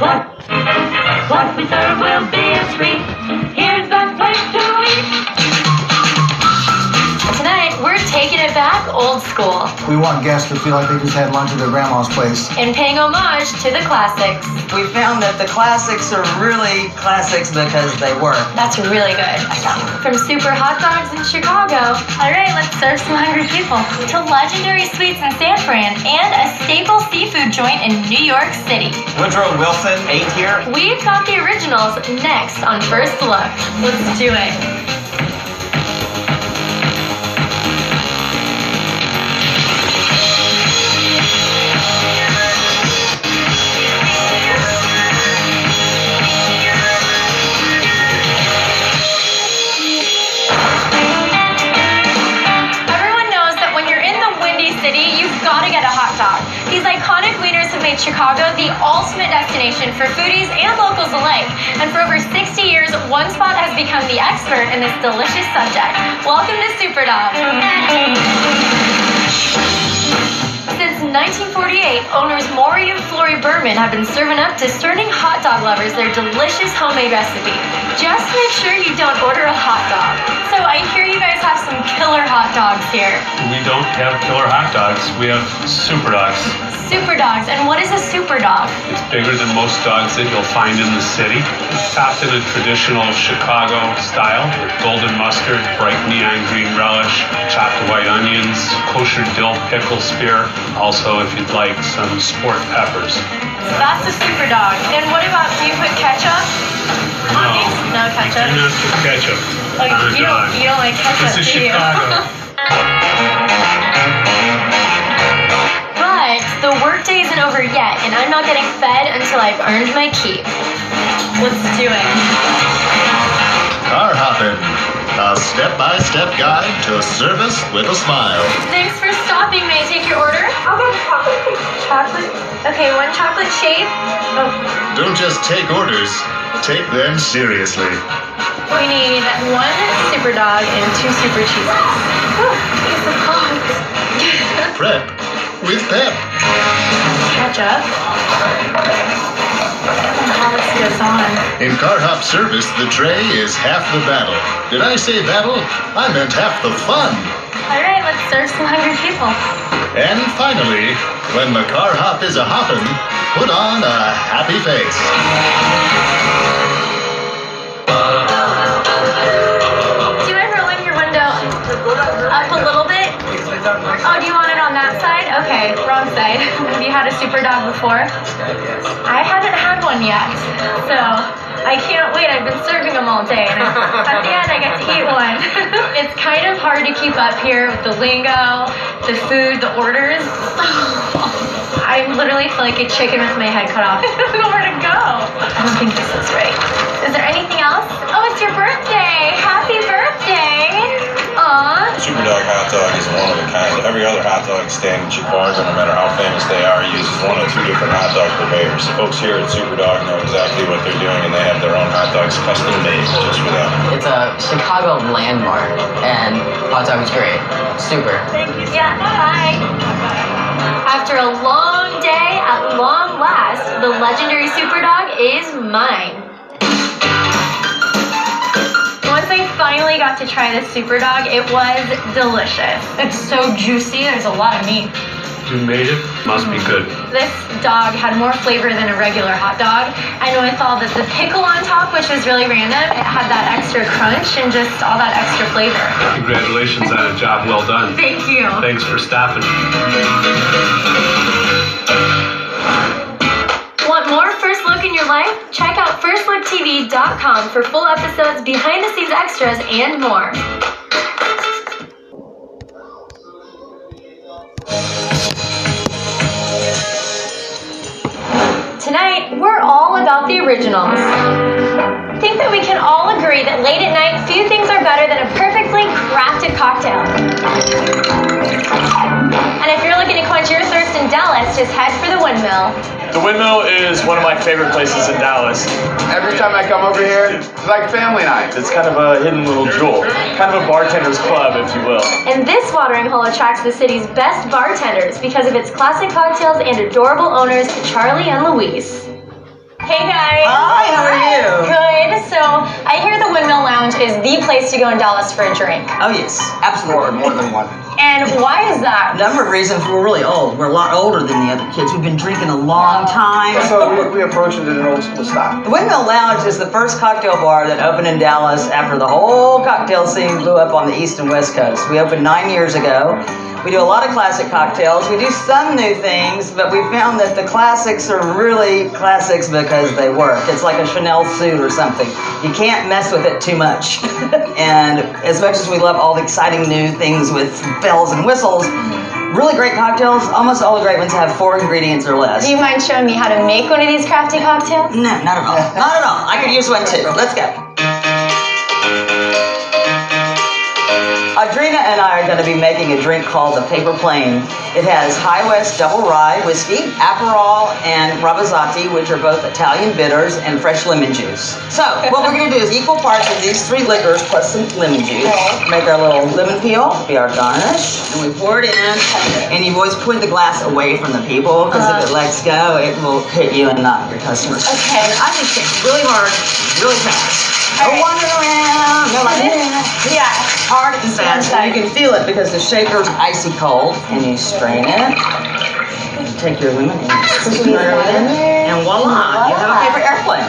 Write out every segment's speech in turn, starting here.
What we serve will be a treat. Here's the place to eat. Tonight, we're taking it back old school. We want guests to feel like they just had lunch at their grandma's place. And paying homage to the classics. We found that the classics are really classics because they work. That's really good. From super hot dogs in Chicago. All right, let's serve some hungry people. To legendary sweets in San Fran and a staple seafood joint in New York City. Woodrow Wilson ate here. We've got the originals next on First Look. Let's do it. Gotta get a hot dog. These iconic wieners have made Chicago the ultimate destination for foodies and locals alike. And for over 60 years, One Spot has become the expert in this delicious subject. Welcome to Superdog. Since 1948, owners Maury and Flory Berman have been serving up discerning hot dog lovers their delicious homemade recipe. Just make sure you don't order a hot dog. So I hear you guys have some killer hot dogs here. We don't have killer hot dogs. We have super dogs. Super dogs. And what is a super dog? It's bigger than most dogs that you'll find in the city. It's topped in a traditional Chicago style with golden mustard, bright neon green relish, chopped white onions, kosher dill pickle spear. Also, if you'd like, some sport peppers. That's a super dog. And what about, do you put ketchup on these? No ketchup? Do not put ketchup Like, on a dog. you don't like ketchup, This is do you? Chicago. But the workday isn't over yet, and I'm not getting fed until I've earned my keep. Let's do it. Car Hoppin', a step-by-step guide to service with a smile. Thanks for stopping. May I take your order? I'll get chocolate, please. Chocolate? Okay, one chocolate shake. Oh, Don't just take orders, take them seriously. we need one super dog and two super cheeses. Oh, these are hot. Prep with pep. Ketchup. How this goes on. In Car Hop service, the tray is half the battle. Did I say battle? I meant half the fun. All right, let's serve some hungry people. And finally, when the Car Hop is a hoppin', put on a happy face. Do you ever leave your window up a little bit? Oh, do you want it on that side? Okay, wrong side. Have you had a super dog before? I haven't had one yet, so I can't wait. I've been serving them all day, and at the end I get to eat one. It's kind of hard to keep up here with the lingo, the food, the orders. I literally feel like a chicken with my head cut off. I don't know where to go. I don't think this is right. Is there anything else? Oh, it's your birthday. Happy birthday. Aw. Superdog hot dog is one of a kind. Every other hot dog stand in Chicago, no matter how famous they are, uses one or two different hot dog purveyors. The folks here at Superdog know exactly what they're doing, and they have their own hot dogs custom made just for them. It's a Chicago landmark, and hot dog is great. Super. Thank you. Yeah, bye. After a long day, at long last, the legendary Superdog is mine. Once I finally got to try the Superdog, it was delicious. It's so juicy, there's a lot of meat. You made it? Must be good. This dog had more flavor than a regular hot dog, and with all the pickle on top, which was really random, it had that extra crunch and just all that extra flavor. Congratulations on a job well done. Thank you. Thanks for stopping. Want more First Look in your life? Check out firstlooktv.com for full episodes, behind-the-scenes extras, and more. Tonight, we're all about the originals. I think that we can all agree that late at night, few things are better than a perfectly crafted cocktail. And if you're looking to quench your thirst in Dallas, just head for the Windmill. The Windmill is one of my favorite places in Dallas. Every time I come over here, it's like family night. It's kind of a hidden little jewel, kind of a bartender's club, if you will. And this watering hole attracts the city's best bartenders because of its classic cocktails and adorable owners, Charlie and Louise. Hey is the place to go in Dallas for a drink. Oh yes, Or absolutely. more than one. And why is that? Number of reasons. We're really old. We're a lot older than the other kids. We've been drinking a long time. So we approach it in an old school style. The Windmill Lounge is the first cocktail bar that opened in Dallas after the whole cocktail scene blew up on the East and West Coast. We opened 9 years ago. We do a lot of classic cocktails. We do some new things, but we found that the classics are really classics because they work. It's like a Chanel suit or something. You can't mess with it too much. And as much as we love all the exciting new things with bells and whistles, really great cocktails, almost all the great ones have 4 ingredients or less. Do you mind showing me how to make one of these crafty cocktails? No, not at all. Not at all. I could use one too. Let's go. Audrina and I are going to be making a drink called the Paper Plane. It has High West Double Rye whiskey, Aperol, and Ravazati, which are both Italian bitters, and fresh lemon juice. So, what we're going to do is equal parts of these 3 liquors plus some lemon juice. Make our little lemon peel, be our garnish, and we pour it in. And you've always point the glass away from the people, because if it lets go, it will hit you and not your customers. Okay. I just shake really hard, really fast. No All right. wandering around, no like Yeah. hard and fast. And you can feel it because the shaker's icy cold, and you strain it. You take your lemon and you squeeze it in, and voila, you have a paper airplane.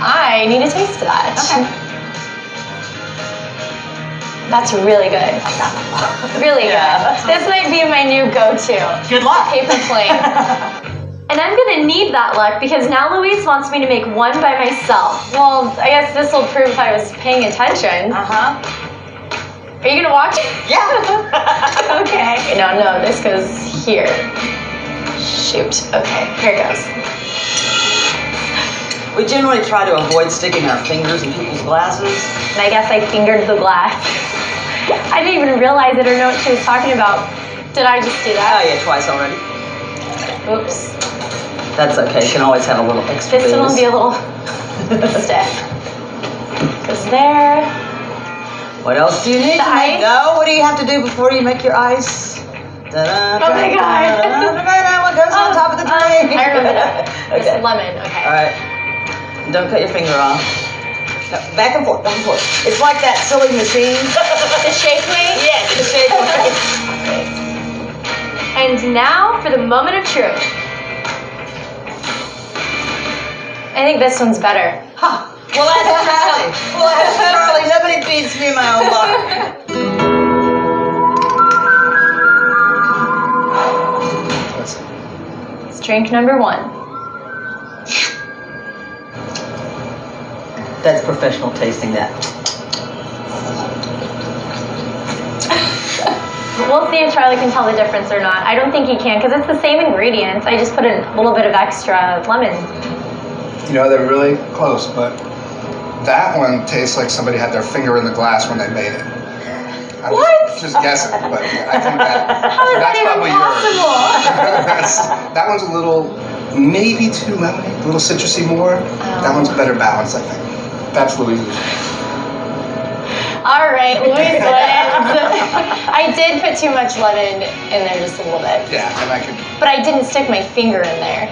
I need a taste of that. Okay. That's really good. Really Yeah. good. This might be my new go-to. Good luck. Paper plane. And I'm gonna need that luck because now Louise wants me to make one by myself. Well, I guess this will prove if I was paying attention. Uh-huh. Are you gonna watch it? Yeah. Okay. No, this goes here. Shoot. Okay, here it goes. We generally try to avoid sticking our fingers in people's glasses. And I guess I fingered the glass. I didn't even realize it or know what she was talking about. Did I just do Oh that? yeah, twice already. Oops. That's okay. You can always have a little extra This one will booze. be a little stiff. Goes there. What else do you need The to make? ice? No, what do you have to do before you make your ice? Da-da, Oh my God. da-da, what goes on top of the drink? I remember that. Okay. This lemon. Okay. All right. Don't cut your finger off. No, back and forth, back and forth. It's like that silly machine. The shake weight. Yes, the shake weight. And now for the moment of truth. I think this one's better. Huh. Well, that's Charlie. Well, that's Charlie. Nobody beats me in my own bar. It's drink number 1. That's professional tasting that. We'll see if Charlie can tell the difference or not. I don't think he can because it's the same ingredients. I just put a little bit of extra lemon. You know, they're really close, but that one tastes like somebody had their finger in the glass when they made it. I'm just guessing, but I think How is that's that even probably possible? yours. That one's a little, maybe too lemony, a little citrusy more. That one's a better balance, I think. That's Louise's. All right, Louise wins. I did put too much lemon in there just a little bit. Yeah, and I could. But I didn't stick my finger in there.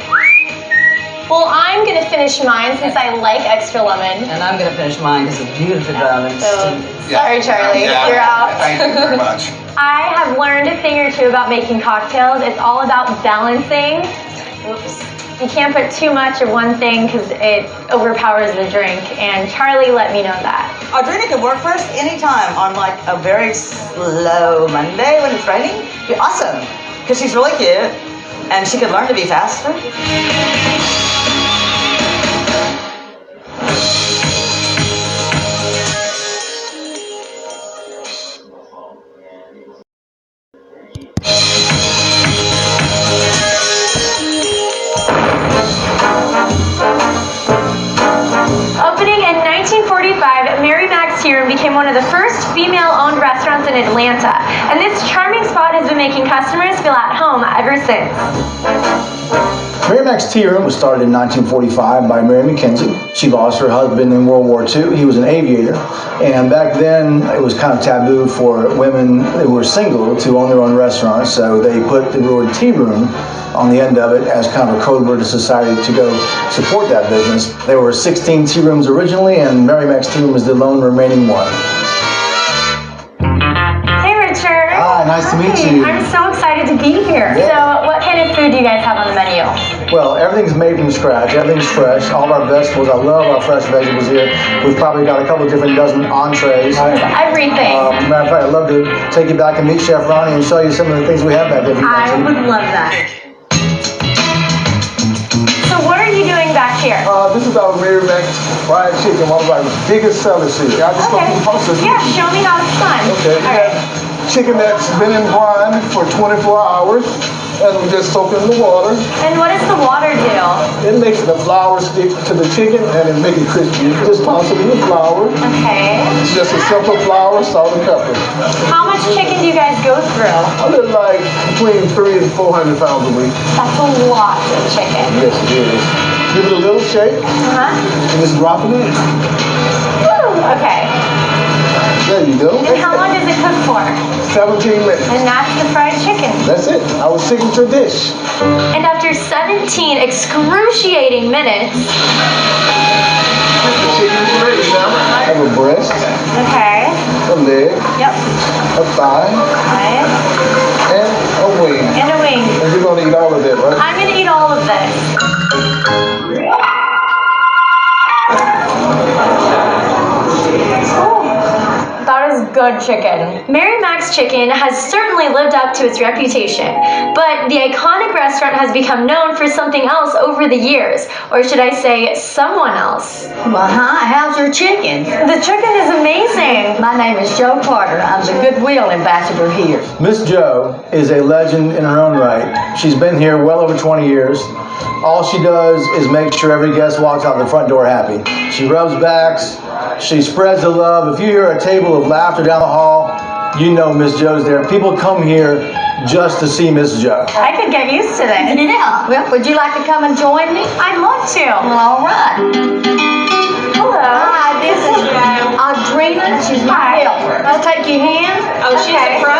Well, I'm going to finish mine since I like extra lemon. And I'm going to finish mine because it's beautifully balanced. So, sorry, Charlie, Yeah, you're out. Thank you very much. I have learned a thing or two about making cocktails. It's all about balancing. Oops. You can't put too much of one thing because it overpowers the drink. And Charlie let me know that. Audrina can work for us anytime on like a very slow Monday when it's raining. It'd be awesome because she's really cute and she could learn to be faster. Opening in 1945, Mary Mac's Tea Room became one of the first female-owned restaurants in Atlanta, and this charming spot has been making customers feel at home ever since. Mary Mac's Tea Room was started in 1945 by Mary McKenzie. She lost her husband in World War II. He was an aviator. And back then, it was kind of taboo for women who were single to own their own restaurants. So they put the word tea room on the end of it as kind of a code word to society to go support that business. There were 16 tea rooms originally, and Mary Mac's Tea Room is the lone remaining one. Hey, Richard. Hi, nice to meet you. I'm so excited to be here. Yeah. So, what kind of food do you guys have on the menu? Well, everything's made from scratch. Everything's fresh. All of our vegetables. I love our fresh vegetables here. We've probably got a couple different dozen entrees. Everything. Matter of fact, I'd love to take you back and meet Chef Ronnie and show you some of the things we have back there. if you'd like I to. would love that. So, what are you doing back here? This is our Mary Mac's fried chicken, one of our biggest sellers here. I just Okay. want to process Yeah, show me how it's done. Okay. All right. Chicken that's been in brine for 24 hours, and we just soak it in the water. And what does the water do? It makes the flour stick to the chicken and it makes it crispy. You just toss it in the flour. Okay. It's just a simple flour, salt, and pepper. How much chicken do you guys go through? I live like between 300 and 400 pounds a week. That's a lot of chicken. Yes, it is. Give it a little shake and just drop it in. Woo! Okay. There you go. And how long does it cook for? 17 minutes. And that's the fried chicken. That's it. Our signature dish. And after 17 excruciating minutes, The chicken's ready now. I have a breast, okay, a leg, yep, a thigh, right, and a wing. and a wing. And you're gonna eat all of that, right? I'm gonna eat all of this. That is good chicken. Mary Mac's Chicken has certainly lived up to its reputation, but the iconic restaurant has become known for something else over the years, or should I say, someone else. Well, hi, how's your chicken? The chicken is amazing. My name is Joe Carter. I'm the Goodwill Ambassador here. Miss Jo is a legend in her own right. She's been here well over 20 years. All she does is make sure every guest walks out the front door happy. She rubs backs, she spreads the love. If you hear a table of laughter down the hall, you know Miss Jo's there. People come here just to see Miss Jo. I could get used to this. Yeah. Well, would you like to come and join me? I'd love to. Well, all right. Hello. Hi, this is Audrina. She's my helper. I'll take your hand. Oh, she's a pro.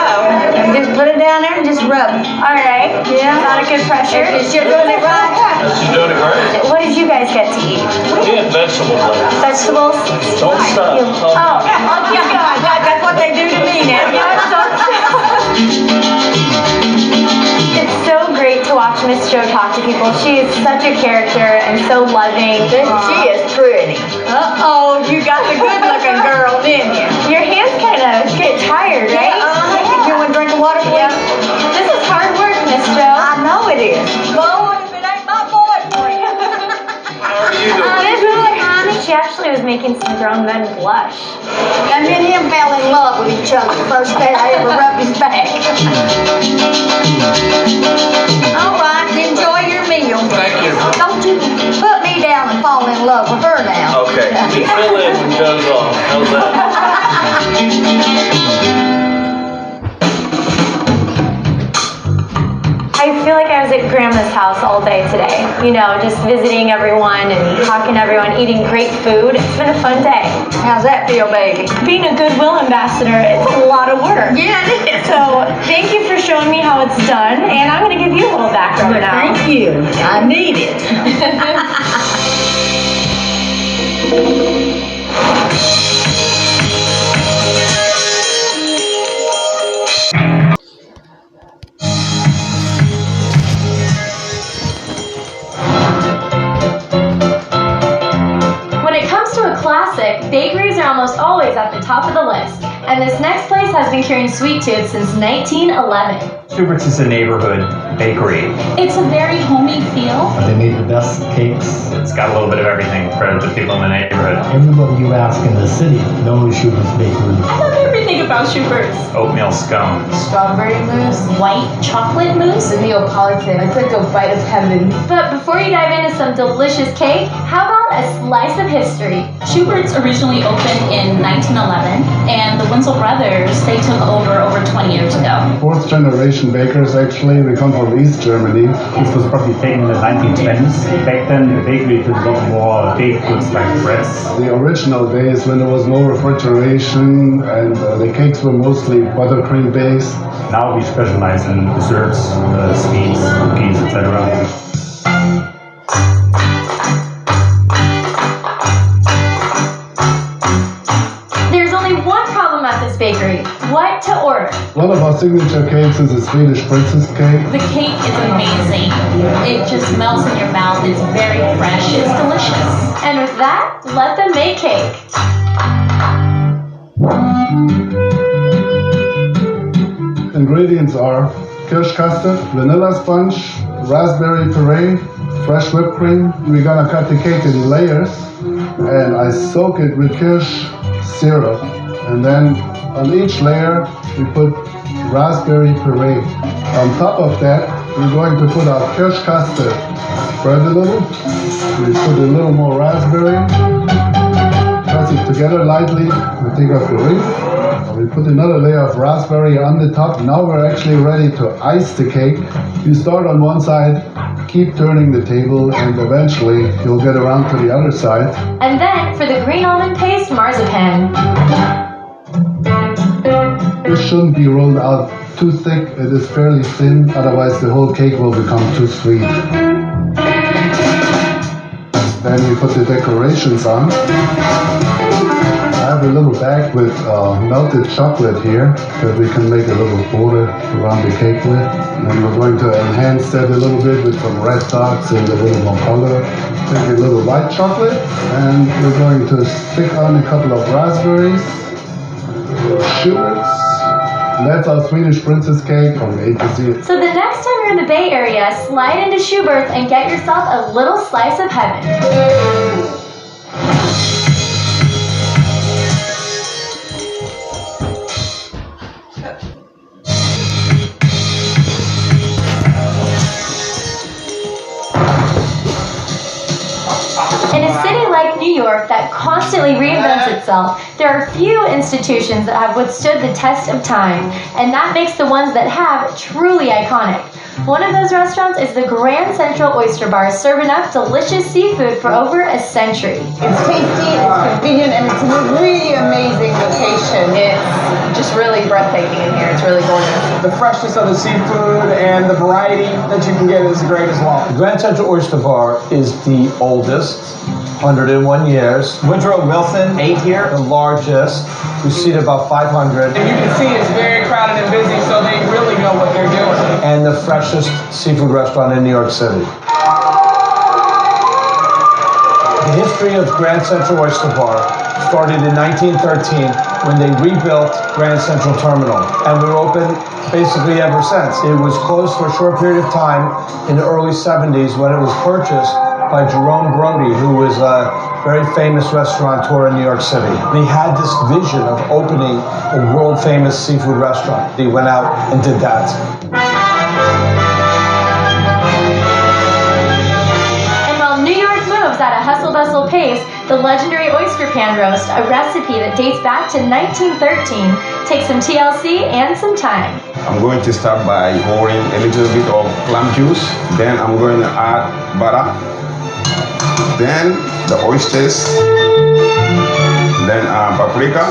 And just put it down there and just rub it. All right. Yeah. Not a good pressure. If you're doing it right. She's doing it great. What did you guys get to eat? Yeah, vegetables. Vegetables? Don't stop. Oh, yeah, God. That's what they do to me now. It's so great to watch Miss Jo talk to people. She is such a character and so loving. She is pretty. Uh-oh, you got the good-looking girl, didn't you? Your hands kind of get tired, right? You want to drink of water, please? Yep. This is hard work, Miss Jo. I know it is. Lord, if it ain't my boyfriend. How are you doing? Miss Jo, she actually was making some grown men blush. And me and him fell in love with each other the first day I ever rubbed his back. All right, enjoy your meal. Thank you. Don't you put me down and fall in love with her now. Okay. You fill in when Joe's off. How's that? I feel like I was at Grandma's house all day today. You know, just visiting everyone and talking to everyone, eating great food. It's been a fun day. How's that feel, baby? Being a Goodwill ambassador, it's a lot of work. Yeah, it is. So thank you for showing me how it's done, and I'm going to give you a little background now. Thank you. I need it. When it comes to a classic, bakeries are almost always at the top of the list, and this next place has been carrying sweet tooth since 1911. Schubert's is a neighborhood bakery. It's a very homey feel. They make the best cakes. It's got a little bit of everything for the people in the neighborhood. Everybody you ask in the city knows Schubert's Bakery. I love everything about Schubert's. Oatmeal scones. Strawberry mousse. White chocolate mousse. The Neapolitan. It's like a bite of heaven. But before you dive into some delicious cake, how about a slice of history. Schubert's originally opened in 1911, and the Wenzel brothers, they took over 20 years ago. Fourth generation bakers, actually. We come from East Germany. This was probably taken in the 1920s. Back then, the bakery did a lot more baked goods like breads. The original days when there was no refrigeration and the cakes were mostly buttercream based. Now we specialize in desserts, sweets, cookies, etc. There's only one problem at this bakery. What to order? One of our signature cakes is a Swedish princess cake. The cake is amazing. It just melts in your mouth. It's very fresh. It's delicious. And with that, let them make cake. Ingredients are kirsch custard, vanilla sponge, raspberry puree, fresh whipped cream. We're gonna cut the cake in layers and I soak it with kirsch syrup. And then on each layer we put raspberry puree. On top of that we're going to put our kirsch custard. Spread a little. We put a little more raspberry. Press it together lightly. We take off the ring. We put another layer of raspberry on the top. Now we're actually ready to ice the cake. You start on one side, keep turning the table, and eventually you'll get around to the other side. And then for the green almond paste marzipan. This shouldn't be rolled out too thick. It is fairly thin, otherwise the whole cake will become too sweet. Then we put the decorations on. I have a little bag with melted chocolate here that we can make a little border around the cake with. And we're going to enhance that a little bit with some red dots and a little more color. Take a little white chocolate and we're going to stick on a couple of raspberries, sugars. That's our Swedish princess cake from A to Z. So the next time you're in the Bay Area, slide into Schubert's and get yourself a little slice of heaven. In a city like New York that constantly reinvents itself, there are few institutions that have withstood the test of time, and that makes the ones that have truly iconic. One of those restaurants is the Grand Central Oyster Bar, serving up delicious seafood for over a century. It's tasty, it's convenient, and it's a really amazing location. It's just really breathtaking in here. It's really gorgeous. The freshness of the seafood and the variety that you can get is great as well. The Grand Central Oyster Bar is the oldest, 101 years. Woodrow Wilson ate here. The largest. We seat about 500. And you can see it's very crowded and busy, so they really know what they're doing. And the freshest seafood restaurant in New York City. The history of Grand Central Oyster Bar started in 1913 when they rebuilt Grand Central Terminal. And we were open basically ever since. It was closed for a short period of time in the early 70s when it was purchased by Jerome Brody, who was a very famous restaurateur in New York City. He had this vision of opening a world-famous seafood restaurant. He went out and did that. And while New York moves at a hustle-bustle pace, the legendary oyster pan roast, a recipe that dates back to 1913, takes some TLC and some time. I'm going to start by pouring a little bit of plum juice. Then I'm going to add butter. Then the oysters. Then paprika.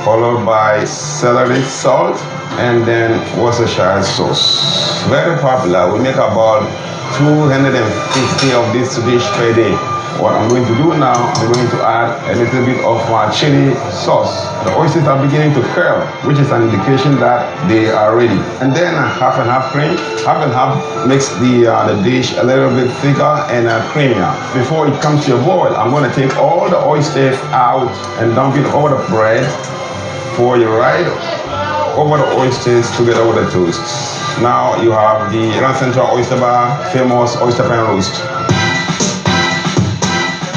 Followed by celery salt. And then Worcestershire sauce. Very popular. We make about 250 of this dish per day. What I'm going to do now, I'm going to add a little bit of chili sauce. The oysters are beginning to curl, which is an indication that they are ready. And then half and half cream. Half and half makes the dish a little bit thicker and creamier. Before it comes to a boil, I'm going to take all the oysters out and dump it over the bread. Pour it right over the oysters together with the toast. Now you have the Grand Central Oyster Bar, famous oyster pan roast.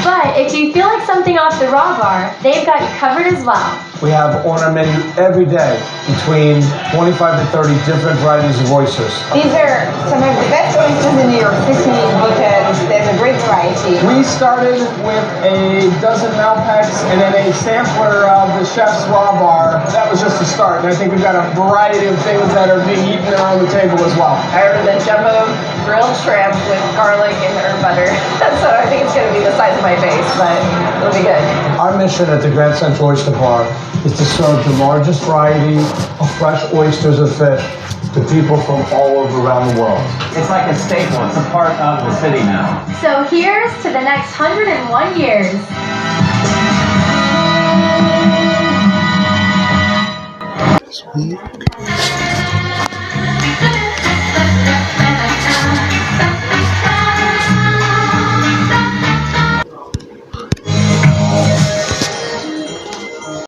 But if you feel like something off the raw bar, they've got you covered as well. We have on our menu every day between 25 to 30 different varieties of oysters. These are some of the best oysters in New York City because there's a great variety. We started with a dozen Malpecs and then a sampler of the chef's raw bar. That was just the start, and I think we've got a variety of things that are being eaten around the table as well. I ordered the jumbo grilled shrimp with garlic and herb butter. So I think it's going to be the size of my face, but it'll be good. Our mission at the Grand Central Oyster Bar is to serve the largest variety of fresh oysters and fish to people from all over around the world. It's like a staple. It's a part of the city now. So here's to the next 101 years. Sweet.